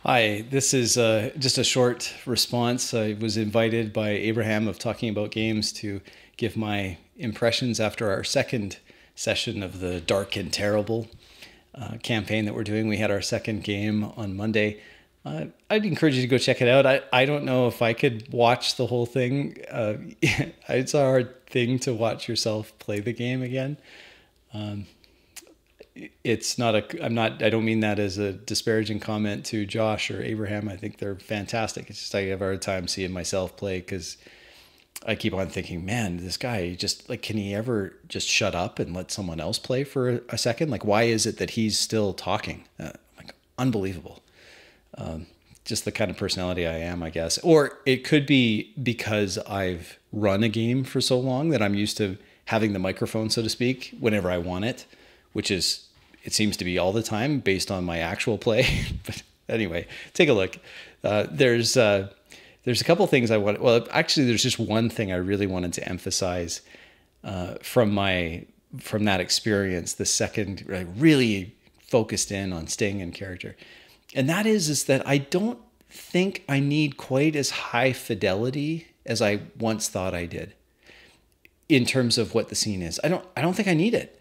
Hi, this is just a short response. I was invited by Abraham of Talking About Games to give my impressions after our second session of the Dark and Terrible campaign that we're doing. We had our second game on Monday. I'd encourage you to go check it out. I don't know if I could watch the whole thing. It's a hard thing to watch yourself play the game again. It's not I don't mean that as a disparaging comment to Josh or Abraham. I think they're fantastic. It's just I have a hard time seeing myself play because I keep on thinking, man, this guy just like, can he ever just shut up and let someone else play for a second? Like, why is it that he's still talking? Like, unbelievable. Just the kind of personality I am, I guess. Or it could be because I've run a game for so long that I'm used to having the microphone, so to speak, whenever I want it, which is, it seems to be all the time based on my actual play. But anyway, take a look. There's a couple things I want. Well, actually, there's just one thing I really wanted to emphasize from that experience. The second, I really focused in on staying in character, and that is that I don't think I need quite as high fidelity as I once thought I did in terms of what the scene is. I don't think I need it.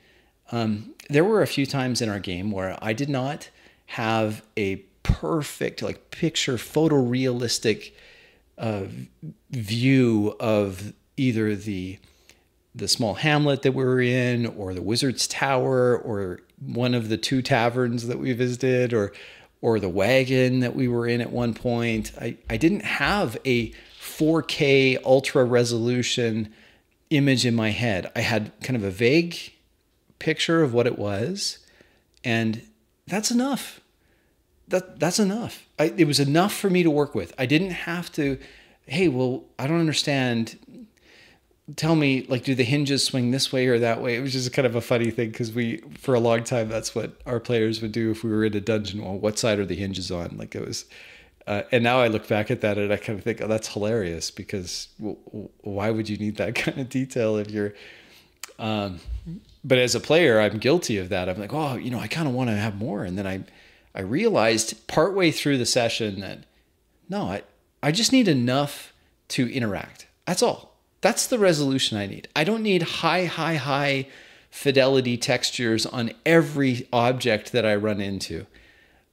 There were a few times in our game where I did not have a perfect, like, picture photorealistic view of either the small hamlet that we were in, or the wizard's tower, or one of the two taverns that we visited, or the wagon that we were in at one point. I didn't have a 4K ultra resolution image in my head. I had kind of a vague picture of what it was, and that's enough. That's enough. It was enough for me to work with. I didn't have to, hey, well, I don't understand. Tell me, like, do the hinges swing this way or that way? It was just kind of a funny thing because for a long time, that's what our players would do if we were in a dungeon. Well, what side are the hinges on? Like, it was, and now I look back at that and I kind of think, oh, that's hilarious, because why would you need that kind of detail if you're, but as a player, I'm guilty of that. I'm like, oh, I kind of want to have more. And then I realized partway through the session that, no, I just need enough to interact. That's all. That's the resolution I need. I don't need high fidelity textures on every object that I run into.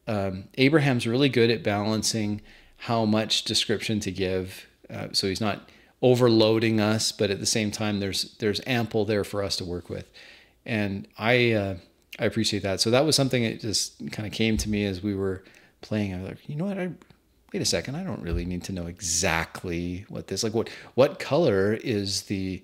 Abraham's really good at balancing how much description to give. So he's not overloading us, but at the same time, there's ample there for us to work with. And I appreciate that. So that was something that just kind of came to me as we were playing. I was like, you know what? Wait a second. I don't really need to know exactly what this, like, what color is the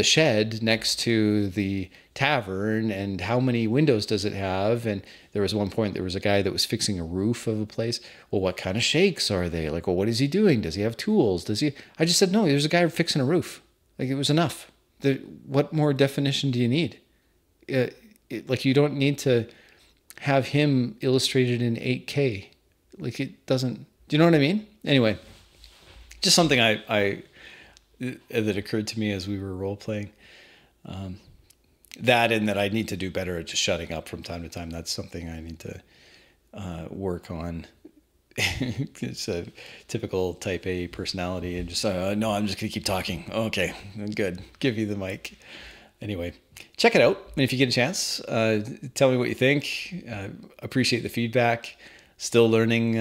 shed next to the tavern, and how many windows does it have? And there was one point, there was a guy that was fixing a roof of a place. Well, what kind of shakes are they? Like, well, what is he doing? Does he have tools? I just said, no, there's a guy fixing a roof. Like, it was enough. What more definition do you need? Like, you don't need to have him illustrated in 8K. Like, it doesn't, do you know what I mean? Anyway, just something that occurred to me as we were role playing. That, and that I need to do better at just shutting up from time to time. That's something I need to work on. It's a typical type A personality, and just, no, I'm just going to keep talking. Okay, good. Give you the mic. Anyway, check it out. And if you get a chance, tell me what you think. Appreciate the feedback. Still learning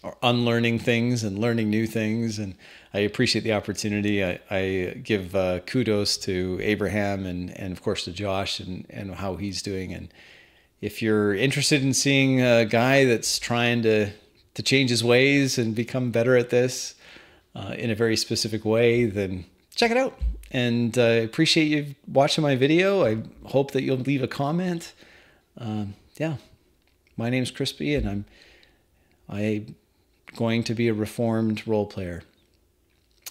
or unlearning things and learning new things. And I appreciate the opportunity. I give kudos to Abraham and of course to Josh and how he's doing. And if you're interested in seeing a guy that's trying to change his ways and become better at this in a very specific way, then check it out. And I appreciate you watching my video. I hope that you'll leave a comment. Yeah, my name's Crispy, and I'm going to be a reformed role player.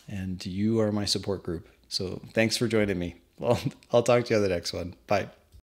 And you are my support group. So thanks for joining me. Well, I'll talk to you on the next one. Bye.